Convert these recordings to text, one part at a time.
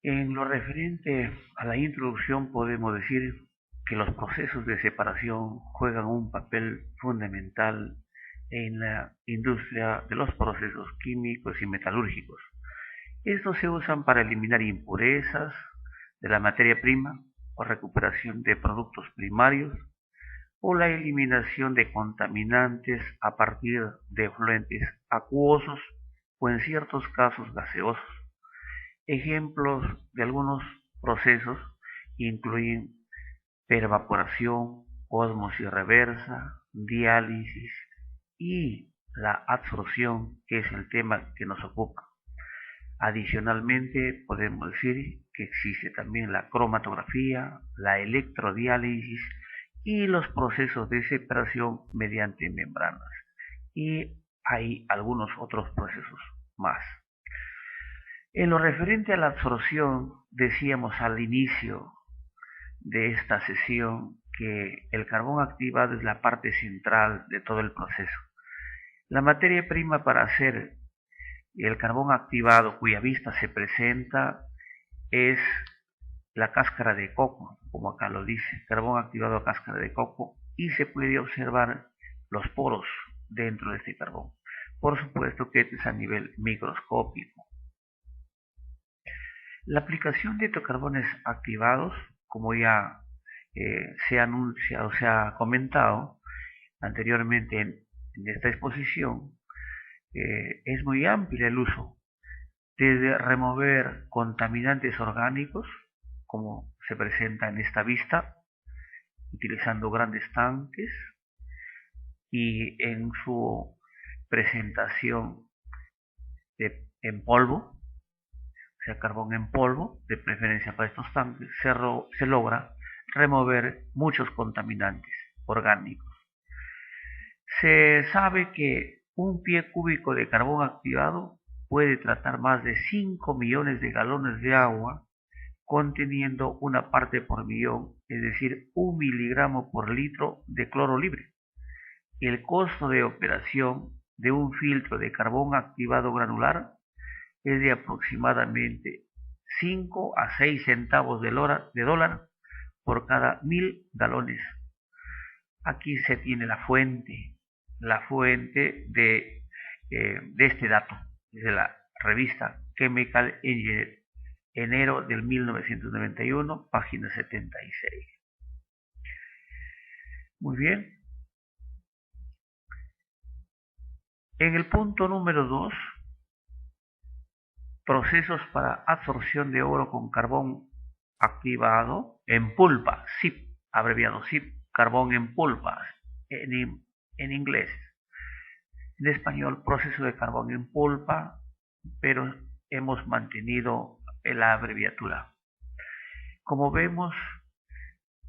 En lo referente a la introducción, podemos decir que los procesos de separación juegan un papel fundamental en la industria de los procesos químicos y metalúrgicos. Estos se usan para eliminar impurezas de la materia prima o recuperación de productos primarios o la eliminación de contaminantes a partir de efluentes acuosos o en ciertos casos gaseosos. Ejemplos de algunos procesos incluyen evaporación, ósmosis reversa, diálisis y la absorción, que es el tema que nos ocupa. Adicionalmente, podemos decir que existe también la cromatografía, la electrodiálisis y los procesos de separación mediante membranas. Y hay algunos otros procesos más. En lo referente a la absorción, decíamos al inicio de esta sesión que el carbón activado es la parte central de todo el proceso. La materia prima para hacer el carbón activado cuya vista se presenta es la cáscara de coco, como acá lo dice, carbón activado a cáscara de coco, y se puede observar los poros dentro de este carbón. Por supuesto que este es a nivel microscópico. La aplicación de hidrocarbones activados, como ya se anuncia o se ha comentado anteriormente en esta exposición, es muy amplio el uso, desde remover contaminantes orgánicos, como se presenta en esta vista, utilizando grandes tanques y en su presentación en polvo, o sea, carbón en polvo, de preferencia para estos tanques, se logra remover muchos contaminantes orgánicos. Se sabe que un pie cúbico de carbón activado puede tratar más de 5 millones de galones de agua, conteniendo una parte por millón, es decir, 1 miligramo por litro de cloro libre. El costo de operación de un filtro de carbón activado granular es de aproximadamente 5 a 6 centavos de dólar por cada 1000 galones. Aquí se tiene la fuente de este dato, de la revista Chemical Engineer, enero del 1991, página 76. Muy bien. En el punto número 2, procesos para absorción de oro con carbón activado en pulpa, SIP, abreviado SIP, carbón en pulpa, en inglés. En español, proceso de carbón en pulpa, pero hemos mantenido la abreviatura. Como vemos,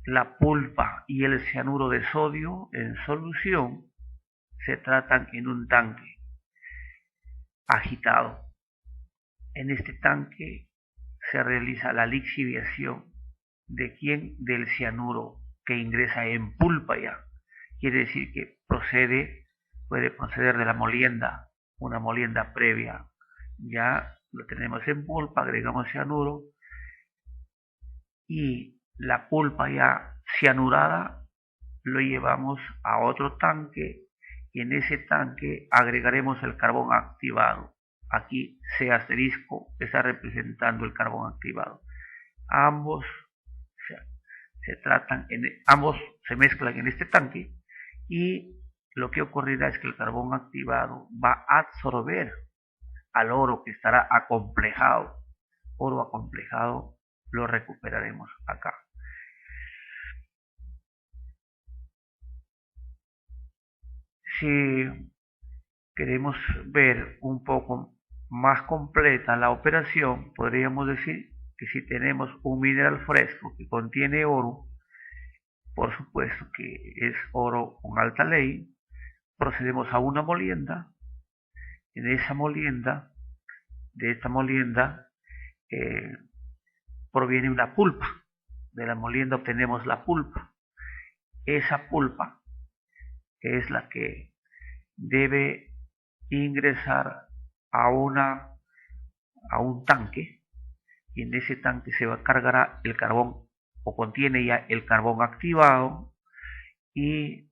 la pulpa y el cianuro de sodio en solución se tratan en un tanque agitado. En este tanque se realiza la lixiviación de del cianuro que ingresa en pulpa ya. Quiere decir que puede proceder de la molienda, una molienda previa. Ya lo tenemos en pulpa, agregamos cianuro y la pulpa ya cianurada lo llevamos a otro tanque y en ese tanque agregaremos el carbón activado. Aquí C asterisco está representando el carbón activado. Ambos ambos se mezclan en este tanque y lo que ocurrirá es que el carbón activado va a absorber al oro que estará acomplejado. Oro acomplejado lo recuperaremos acá. Si queremos ver un poco más completa la operación, podríamos decir que si tenemos un mineral fresco que contiene oro, por supuesto que es oro con alta ley, procedemos a una molienda. En esa molienda, de esta molienda, eh, proviene una pulpa. De la molienda obtenemos la pulpa. Esa pulpa es la que debe ingresar a un tanque y en ese tanque se cargará el carbón o contiene ya el carbón activado y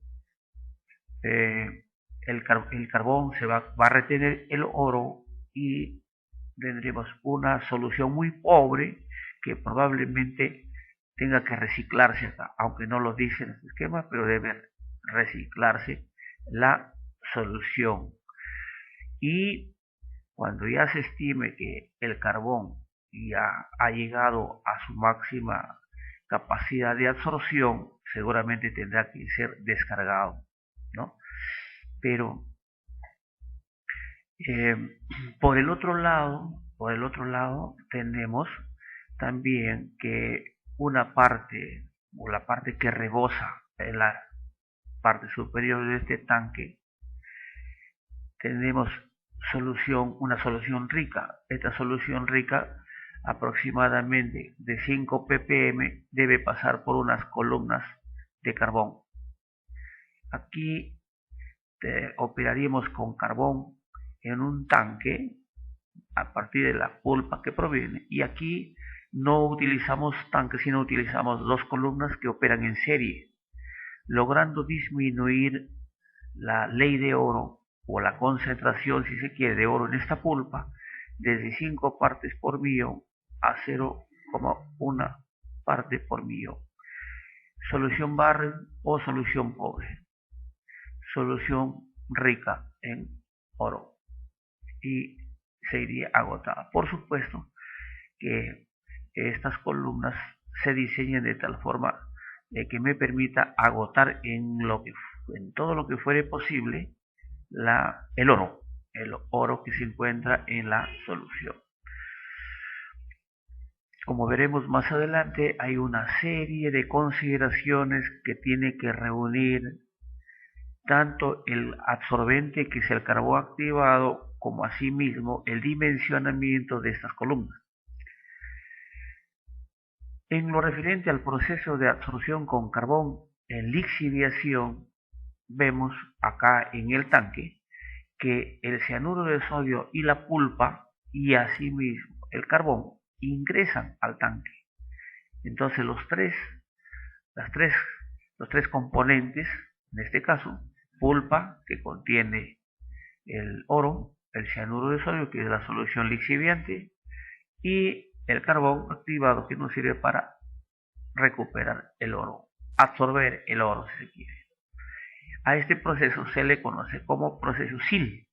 el carbón va a retener el oro y tendremos una solución muy pobre que probablemente tenga que reciclarse acá, aunque no lo dice en este esquema, pero debe reciclarse la solución. Y cuando ya se estime que el carbón ya ha llegado a su máxima capacidad de absorción, seguramente tendrá que ser descargado, ¿no? Pero eh, por el otro lado tenemos también que una parte o la parte que rebosa en la parte superior de este tanque tenemos una solución rica. Esta solución rica aproximadamente de 5 ppm debe pasar por unas columnas de carbón. Aquí operaríamos con carbón en un tanque a partir de la pulpa que proviene, y aquí no utilizamos tanques, sino utilizamos dos columnas que operan en serie, logrando disminuir la ley de oro o la concentración, si se quiere, de oro en esta pulpa desde 5 partes por millón a 0,1 parte por millón. Solución Barrel o solución pobre. Solución rica en oro y se iría agotada. Por supuesto que estas columnas se diseñan de tal forma que me permita agotar en todo lo que fuere posible el oro que se encuentra en la solución. Como veremos más adelante, hay una serie de consideraciones que tiene que reunir tanto el absorbente, que es el carbón activado, como asimismo el dimensionamiento de estas columnas. En lo referente al proceso de absorción con carbón en lixiviación, vemos acá en el tanque que el cianuro de sodio y la pulpa y asimismo el carbón ingresan al tanque. Entonces los tres componentes, en este caso, pulpa que contiene el oro, el cianuro de sodio que es la solución lixiviante y el carbón activado que nos sirve para recuperar el oro, absorber el oro si se quiere. A este proceso se le conoce como proceso SIL.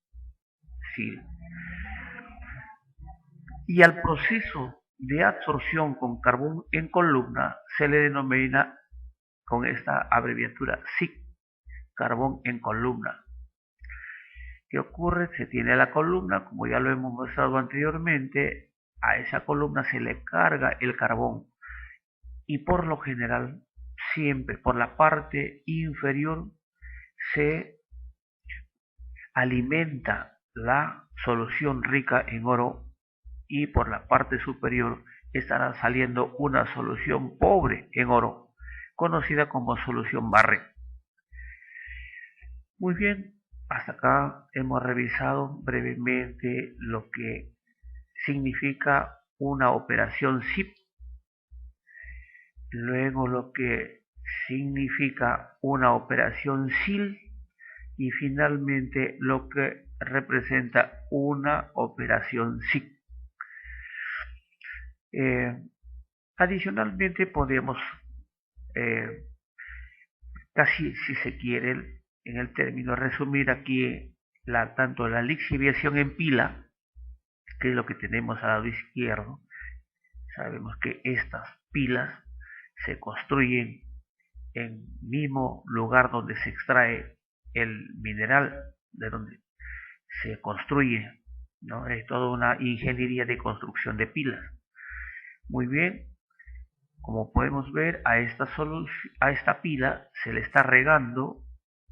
Y al proceso de absorción con carbón en columna se le denomina con esta abreviatura SIC, carbón en columna. ¿Qué ocurre? Se tiene la columna, como ya lo hemos mostrado anteriormente, a esa columna se le carga el carbón y por lo general siempre por la parte inferior se alimenta la solución rica en oro y por la parte superior estará saliendo una solución pobre en oro, conocida como solución Barrel. Muy bien, hasta acá hemos revisado brevemente lo que significa una operación SIP, luego lo que significa una operación SIL y finalmente lo que representa una operación SIC. Adicionalmente podemos casi, si se quiere, en el término resumir aquí tanto la lixiviación en pila, que es lo que tenemos al lado izquierdo. Sabemos que estas pilas se construyen en el mismo lugar donde se extrae el mineral, de donde se construye, ¿no? Es toda una ingeniería de construcción de pilas. Muy bien, como podemos ver, a esta pila se le está regando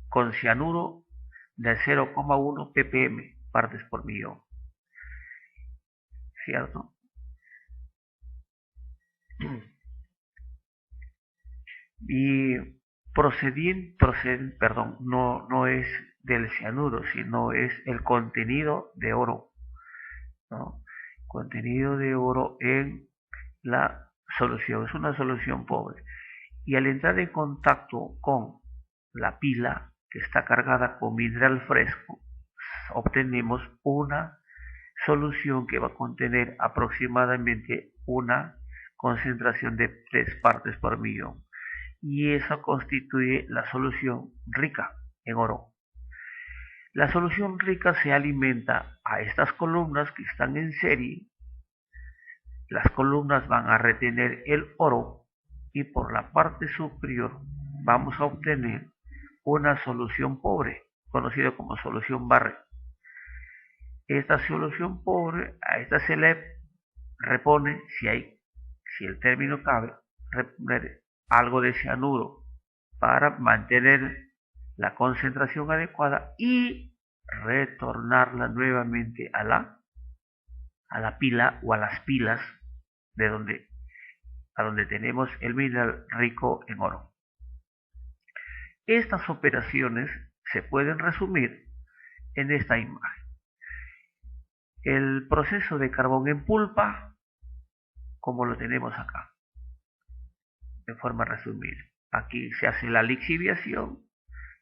con cianuro de 0,1 ppm, partes por millón. ¿Cierto? Y no es del cianuro, sino es el contenido de oro, ¿no? Contenido de oro en la solución. Es una solución pobre. Y al entrar en contacto con la pila que está cargada con mineral fresco, obtenemos una solución que va a contener aproximadamente una concentración de 3 partes por millón. Y eso constituye la solución rica en oro. La solución rica se alimenta a estas columnas que están en serie. Las columnas van a retener el oro y por la parte superior vamos a obtener una solución pobre, conocida como solución Barrett. Esta solución pobre, a esta se le repone, si el término cabe, reponer algo de cianuro para mantener la concentración adecuada y retornarla nuevamente a la pila o a las pilas a donde tenemos el mineral rico en oro. Estas operaciones se pueden resumir en esta imagen. El proceso de carbón en pulpa, como lo tenemos acá, de forma resumida. Aquí se hace la lixiviación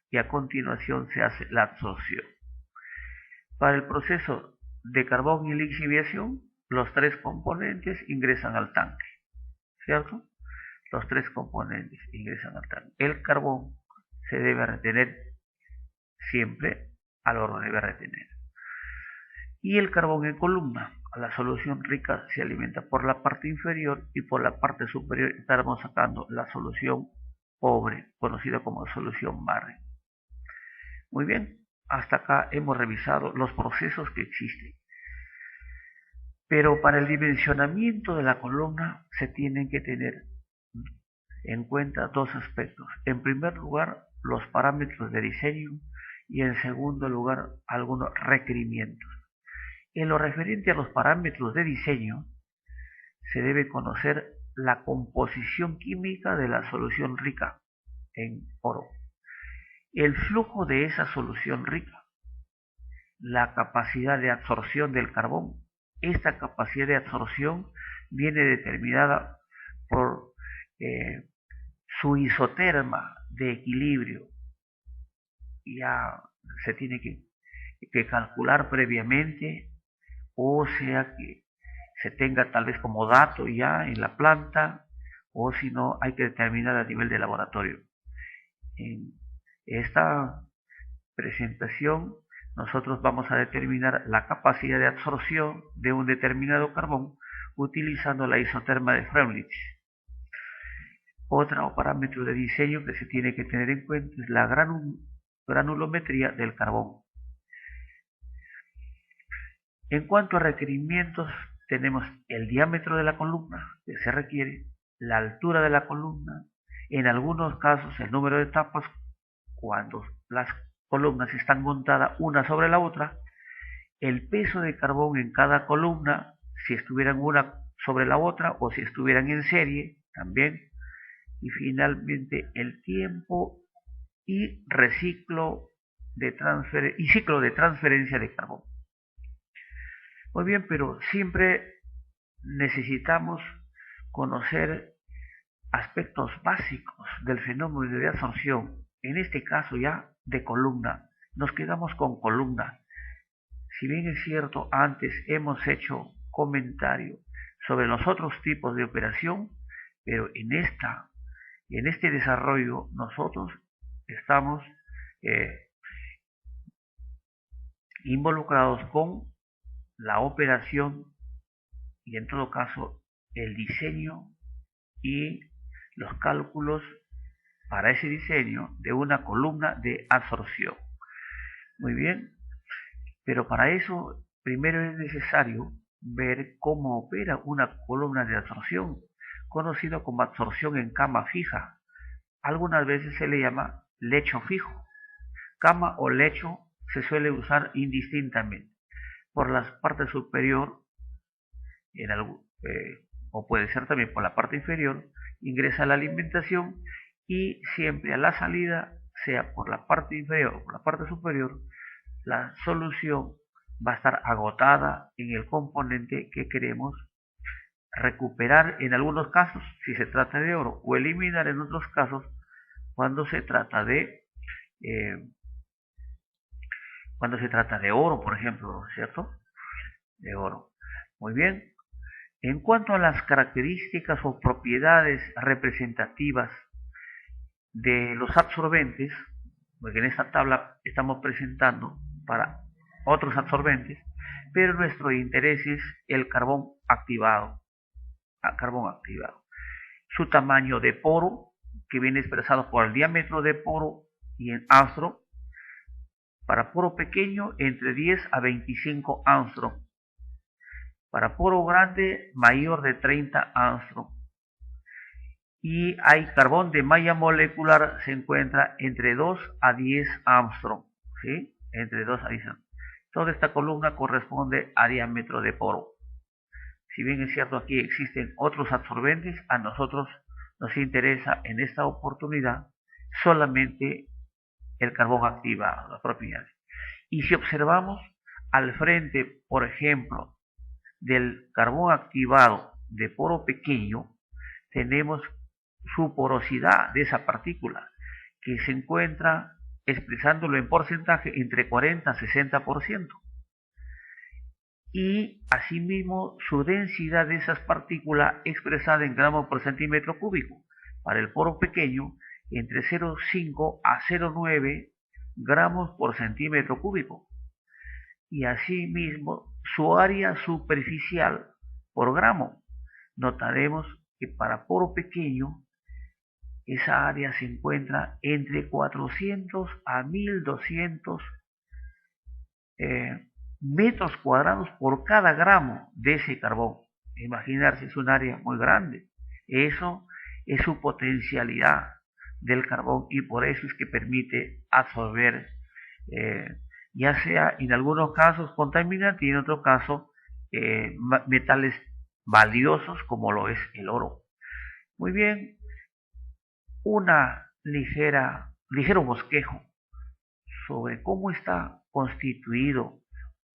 y a continuación se hace la absorción. Para el proceso de carbón y lixiviación, los 3 componentes ingresan al tanque, ¿cierto? Los 3 componentes ingresan al tanque. El carbón se debe retener siempre, al oro debe retener. Y el carbón en columna, la solución rica se alimenta por la parte inferior y por la parte superior estaremos sacando la solución pobre, conocida como solución Barrett. Muy bien, hasta acá hemos revisado los procesos que existen. Pero para el dimensionamiento de la columna se tienen que tener en cuenta 2 aspectos. En primer lugar, los parámetros de diseño y en segundo lugar, algunos requerimientos. En lo referente a los parámetros de diseño, se debe conocer la composición química de la solución rica en oro, el flujo de esa solución rica, la capacidad de absorción del carbón. Esta capacidad de absorción viene determinada por su isoterma de equilibrio. Ya se tiene que calcular previamente, o sea que se tenga tal vez como dato ya en la planta, o si no hay que determinar a nivel de laboratorio. En esta presentación nosotros vamos a determinar la capacidad de absorción de un determinado carbón utilizando la isoterma de Freundlich. Otro parámetro de diseño que se tiene que tener en cuenta es la granulometría del carbón. En cuanto a requerimientos, tenemos el diámetro de la columna que se requiere, la altura de la columna, en algunos casos el número de etapas cuando las columnas están montadas una sobre la otra, el peso de carbón en cada columna, si estuvieran una sobre la otra o si estuvieran en serie también, y finalmente el tiempo y ciclo de transferencia de carbón. Muy bien, pero siempre necesitamos conocer aspectos básicos del fenómeno de absorción, en este caso ya de columna. Nos quedamos con columna. Si bien es cierto, antes hemos hecho comentario sobre los otros tipos de operación, pero en este desarrollo nosotros estamos involucrados con la operación y en todo caso el diseño y los cálculos para ese diseño de una columna de absorción. Muy bien, pero para eso primero es necesario ver cómo opera una columna de absorción, conocido como absorción en cama fija. Algunas veces se le llama lecho fijo. Cama o lecho se suele usar indistintamente. Por la parte superior, o puede ser también por la parte inferior, ingresa la alimentación y siempre a la salida, sea por la parte inferior o por la parte superior, la solución va a estar agotada en el componente que queremos recuperar en algunos casos si se trata de oro o eliminar en otros casos cuando se trata de eh, oro, por ejemplo, ¿cierto? De oro. Muy bien. En cuanto a las características o propiedades representativas de los absorbentes, porque en esta tabla estamos presentando para otros absorbentes, pero nuestro interés es el carbón activado. Su tamaño de poro, que viene expresado por el diámetro de poro y en angstrom. Para poro pequeño, entre 10 a 25 angstrom. Para poro grande, mayor de 30 angstrom. Y hay carbón de malla molecular, se encuentra entre 2 a 10 angstrom. ¿Sí? Entre 2 a 10 angstrom. Toda esta columna corresponde a diámetro de poro. Si bien es cierto aquí existen otros absorbentes, a nosotros nos interesa en esta oportunidad solamente el carbón activado, las propiedades. Y si observamos al frente, por ejemplo, del carbón activado de poro pequeño, tenemos su porosidad de esa partícula, que se encuentra, expresándolo en porcentaje, entre 40 a 60%. Y asimismo su densidad de esas partículas expresada en gramos por centímetro cúbico. Para el poro pequeño, entre 0,5 a 0,9 gramos por centímetro cúbico. Y asimismo su área superficial por gramo. Notaremos que para poro pequeño esa área se encuentra entre 400 a 1200 metros cuadrados por cada gramo de ese carbón. Imaginarse, es un área muy grande. Eso es su potencialidad del carbón y por eso es que permite absorber, ya sea en algunos casos contaminantes y en otro caso metales valiosos como lo es el oro. Muy bien, ligero bosquejo sobre cómo está constituido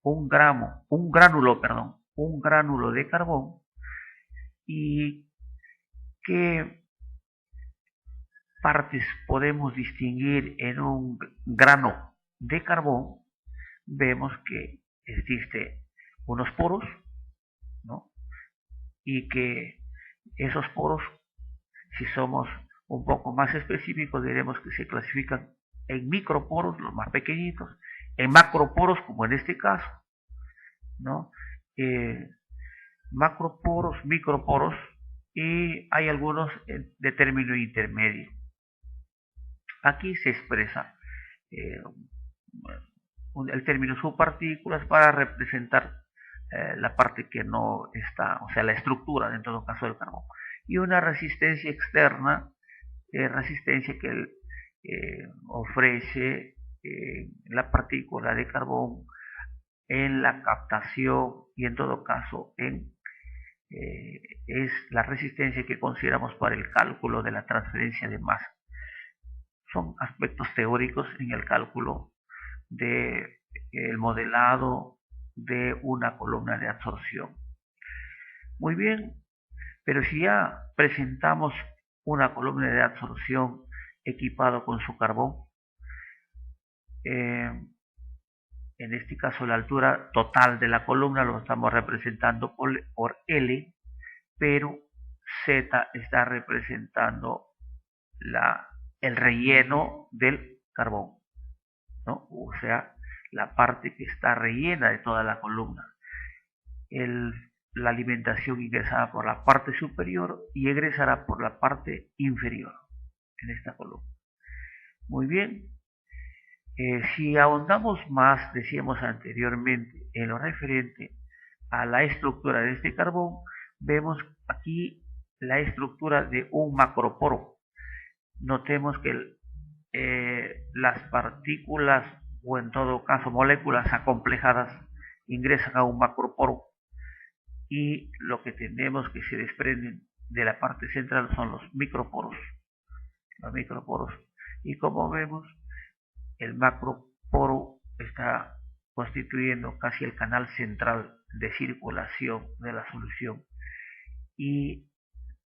un gránulo de carbón y qué partes podemos distinguir en un grano de carbón. Vemos que existe unos poros, ¿no? Y que esos poros, si somos un poco más específicos, diremos que se clasifican en microporos, los más pequeñitos, en macroporos, como en este caso, ¿no? Macroporos, microporos, y hay algunos de término intermedio. Aquí se expresa el término subpartículas para representar la parte que no está, o sea, la estructura en todo caso del carbón. Y una resistencia externa, resistencia que ofrece la partícula de carbón en la captación y en todo caso es la resistencia que consideramos para el cálculo de la transferencia de masa. Son aspectos teóricos en el cálculo del modelado de una columna de absorción. Muy bien, pero si ya presentamos una columna de absorción equipado con su carbón, en este caso la altura total de la columna lo estamos representando por L, pero Z está representando el relleno del carbón, ¿no? O sea, la parte que está rellena de toda la columna. La alimentación ingresará por la parte superior y egresará por la parte inferior en esta columna. Muy bien. Si ahondamos más, decíamos anteriormente, en lo referente a la estructura de este carbón, vemos aquí la estructura de un macroporo. Notemos que las partículas, o en todo caso moléculas acomplejadas, ingresan a un macroporo y lo que tenemos que se desprenden de la parte central son los microporos. Y como vemos, el macroporo está constituyendo casi el canal central de circulación de la solución y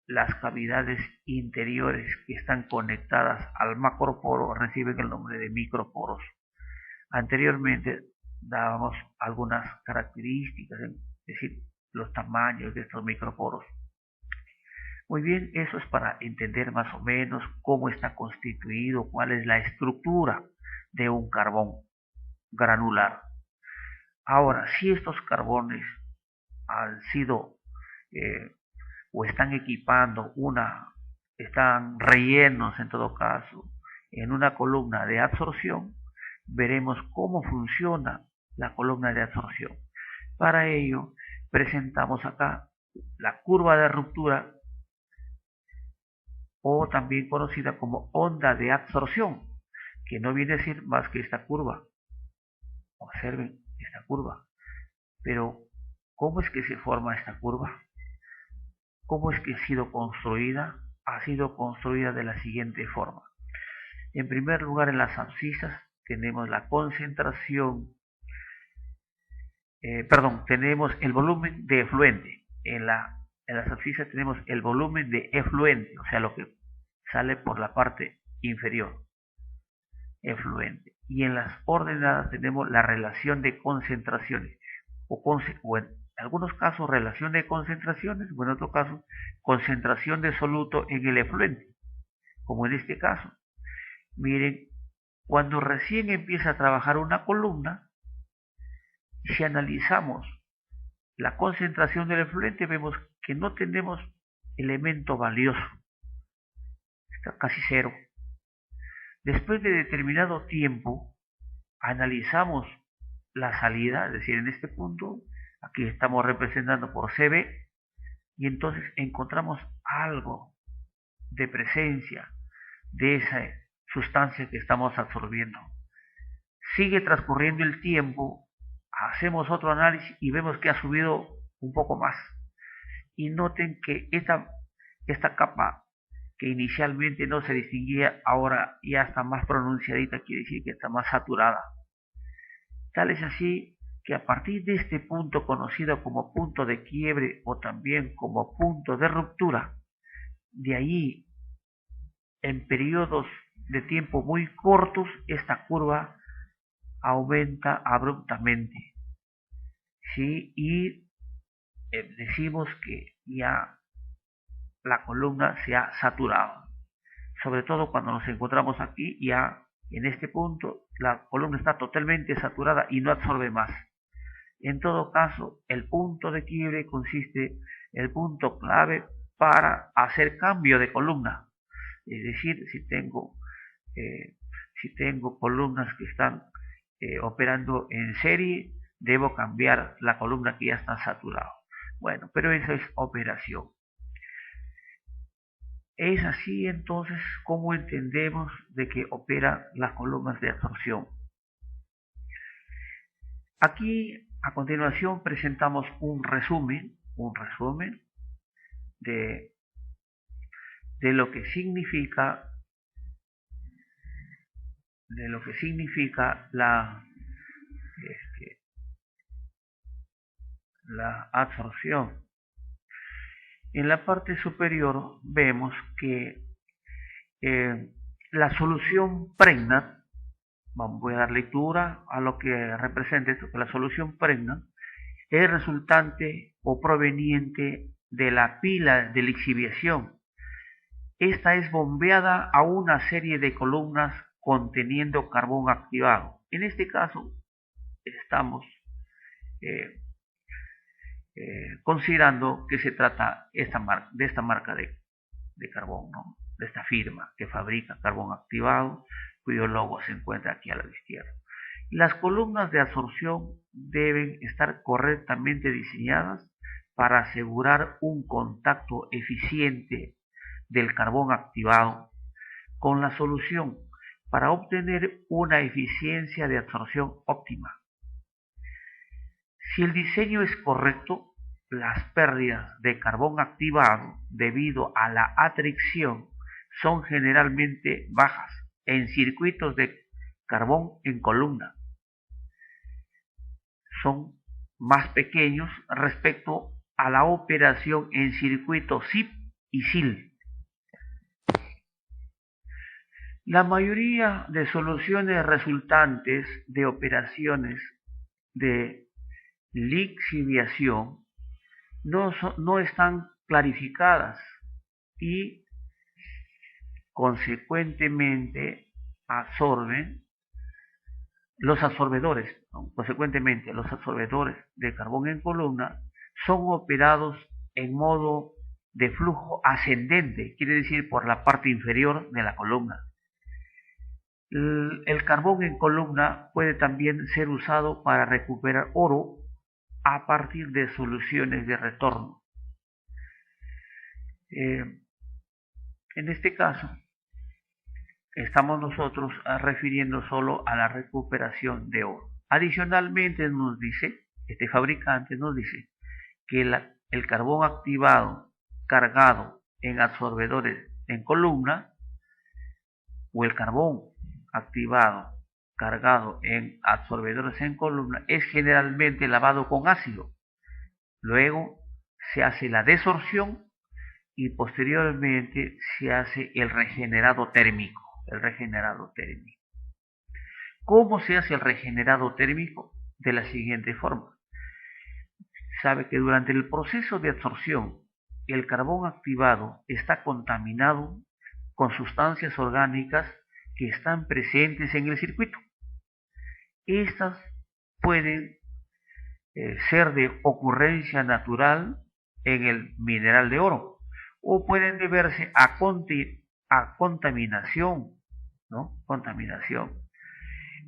las cavidades interiores que están conectadas al macroporo reciben el nombre de microporos. Anteriormente dábamos algunas características, es decir, los tamaños de estos microporos. Muy bien, eso es para entender más o menos cómo está constituido, cuál es la estructura de un carbón granular. Ahora, si estos carbones han sido o están equipando están rellenos en todo caso en una columna de absorción, veremos cómo funciona la columna de absorción. Para ello, presentamos acá la curva de ruptura, o también conocida como onda de absorción, que no viene a ser más que esta curva. Observen esta curva. Pero, ¿cómo es que se forma esta curva? ¿Cómo es que ha sido construida? Ha sido construida de la siguiente forma. En primer lugar, en las abscisas tenemos la concentración, tenemos el volumen de efluente. En las abscisas tenemos el volumen de efluente, o sea, lo que sale por la parte inferior, efluente. Y en las ordenadas tenemos la relación de concentraciones, o en algunos casos relación de concentraciones, o en otro caso concentración de soluto en el efluente, como en este caso. Miren, cuando recién empieza a trabajar una columna, si analizamos la concentración del efluente, vemos que no tenemos elemento valioso, está casi cero. Después de determinado tiempo, analizamos la salida, es decir, en este punto, aquí estamos representando por CB, y entonces encontramos algo de presencia de esa sustancia que estamos absorbiendo. Sigue transcurriendo el tiempo, hacemos otro análisis y vemos que ha subido un poco más. Y noten que esta capa que inicialmente no se distinguía, ahora ya está más pronunciadita, quiere decir que está más saturada. Tal es así que a partir de este punto, conocido como punto de quiebre o también como punto de ruptura, de ahí en periodos de tiempo muy cortos, esta curva aumenta abruptamente, ¿sí? Y decimos que ya la columna se ha saturado. Sobre todo cuando nos encontramos aquí, ya en este punto, la columna está totalmente saturada y no absorbe más. En todo caso, el punto de quiebre consiste en el punto clave para hacer cambio de columna. Es decir, si tengo columnas que están operando en serie, debo cambiar la columna que ya está saturada. Bueno, pero eso es operación. Es así entonces como entendemos de que operan las columnas de absorción. Aquí a continuación presentamos un resumen de lo que significa la absorción. En la parte superior vemos que la solución pregnant, voy a dar lectura a lo que representa esto, que la solución pregnant es resultante o proveniente de la pila de lixiviación. Esta es bombeada a una serie de columnas conteniendo carbón activado. En este caso estamos considerando que se trata de esta marca de carbón, ¿no? De esta firma que fabrica carbón activado, cuyo logo se encuentra aquí a la izquierda. Las columnas de absorción deben estar correctamente diseñadas para asegurar un contacto eficiente del carbón activado con la solución para obtener una eficiencia de absorción óptima. Si el diseño es correcto, las pérdidas de carbón activado debido a la atracción son generalmente bajas en circuitos de carbón en columna. Son más pequeños respecto a la operación en circuito SIP y SIL. La mayoría de soluciones resultantes de operaciones de lixiviación no están clarificadas y consecuentemente absorben los absorbedores, ¿no? Consecuentemente, los absorbedores de carbón en columna son operados en modo de flujo ascendente, quiere decir por la parte inferior de la columna. El carbón en columna puede también ser usado para recuperar oro a partir de soluciones de retorno. En este caso, estamos nosotros refiriendo solo a la recuperación de oro. Adicionalmente nos dice, este fabricante nos dice que el carbón activado cargado en absorbedores en columna o el carbón activado cargado en absorbedores en columna es generalmente lavado con ácido. Luego se hace la desorción y posteriormente se hace el regenerado térmico. ¿Cómo se hace el regenerado térmico? De la siguiente forma. Sabe que durante el proceso de absorción, el carbón activado está contaminado con sustancias orgánicas que están presentes en el circuito. Estas pueden ser de ocurrencia natural en el mineral de oro o pueden deberse a contaminación, ¿no? Contaminación.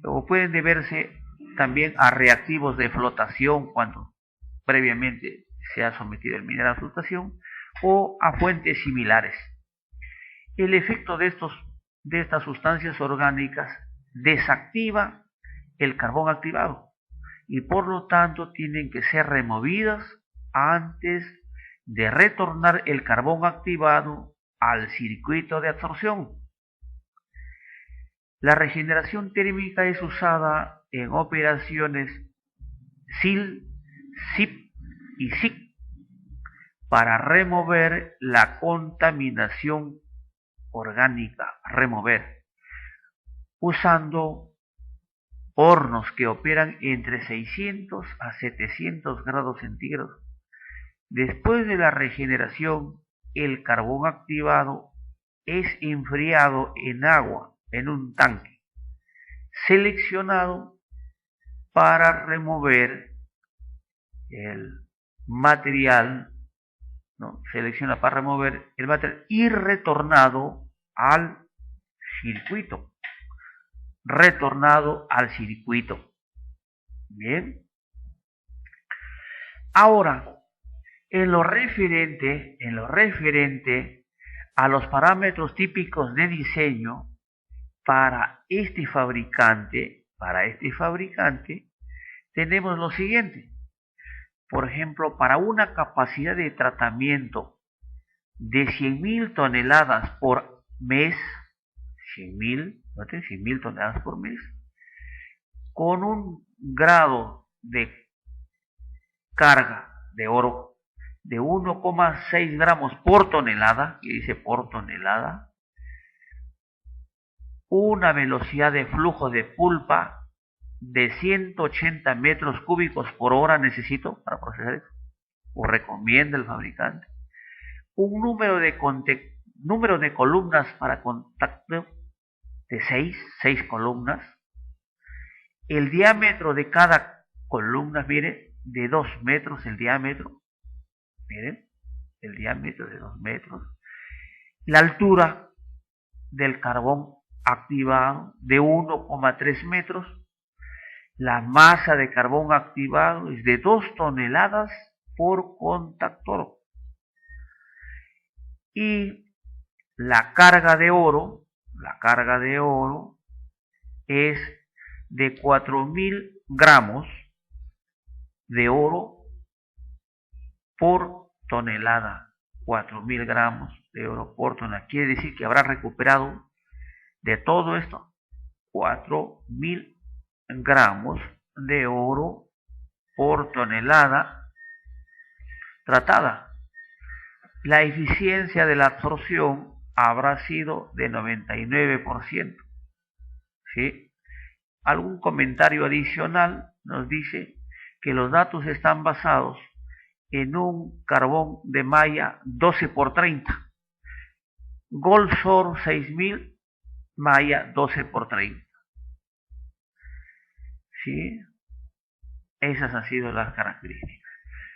O pueden deberse también a reactivos de flotación cuando previamente se ha sometido el mineral a flotación o a fuentes similares. El efecto de estas sustancias orgánicas desactiva el carbón activado y por lo tanto tienen que ser removidas antes de retornar el carbón activado al circuito de absorción. La regeneración térmica es usada en operaciones SIL, SIP y SIC para remover la contaminación orgánica, usando hornos que operan entre 600 a 700 grados centígrados. Después de la regeneración, el carbón activado es enfriado en agua en un tanque seleccionado para remover el material, ¿no? Selecciona para remover el material y retornado al circuito. Bien. Ahora, en lo referente a los parámetros típicos de diseño para este fabricante, tenemos lo siguiente. Por ejemplo, para una capacidad de tratamiento de 100.000 toneladas por mes, 100.000 toneladas por mes, con un grado de carga de oro de 1,6 gramos por tonelada, que dice por tonelada, una velocidad de flujo de pulpa de 180 metros cúbicos por hora necesito para procesar eso, o recomienda el fabricante, un número de columnas para contacto de 6 columnas, el diámetro de cada columna, miren, de 2 metros el diámetro, miren, el diámetro de 2 metros, la altura del carbón activado de 1,3 metros, la masa de carbón activado es de 2 toneladas por contactor y la carga de oro es de 4.000 gramos de oro por tonelada. 4.000 gramos de oro por tonelada. Quiere decir que habrá recuperado de todo esto 4.000 gramos de oro por tonelada tratada. La eficiencia de la absorción habrá sido de 99%. ¿Sí? Algún comentario adicional nos dice que los datos están basados en un carbón de malla 12 por 30, Goldsor 6000, malla 12 por 30. ¿Sí? Esas han sido las características.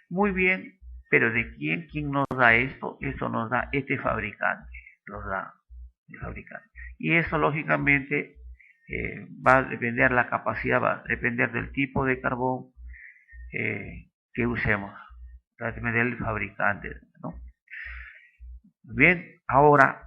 Muy bien, pero ¿de quién nos da esto? Esto nos da este fabricante, nos da el fabricante. Y esto lógicamente va a depender la capacidad, va a depender del tipo de carbón que usemos, va a depender del fabricante, ¿no? Bien, ahora